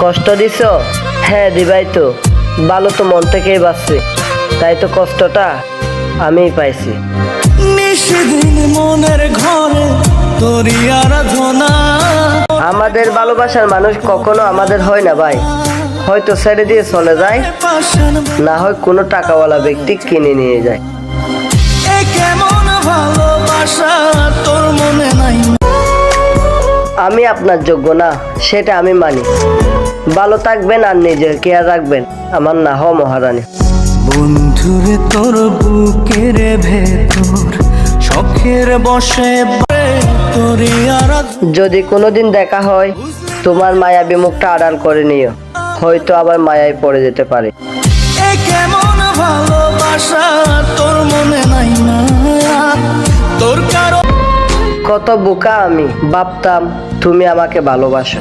কষ্ট দিছ? হ্যাঁ দিবাই তো, ভালো তো মন থেকেই বাঁচছে, তাই তো কষ্টটা আমিই পাইছি। নিশিদিন মনের ঘরে তোরই আরাধনা। আমাদের ভালোবাসার মানুষ কখনো আমাদের হয় না ভাই, হয়তো ছেড়ে দিয়ে চলে যায়, না হয় কোনো টাকাওয়ালা ব্যক্তি কিনে নিয়ে যায়। এ কেমন ভালোবাসা তোর মনে নাই? আমি আপনার যোগ্য না সেটা আমি মানি। ভালো থাকবেন আর নিজের কেয়ার রাখবেন, আমার না হও মহারানী। বন্ধুরে তোর বুকের ভেতর শখের বসে তোরই আরাধনা। যদি কোনোদিন দেখা হয় তোমার মায়াবী মুখটা আড়াল করে নিও, হয়তো আবার মায়ায় পড়ে যেতে পারে। এ কেমন ভালোবাসা তোর মনে নাই না? তোর কারো কত বোকা আমি, ভাবতাম তুমি আমাকে ভালোবাসো।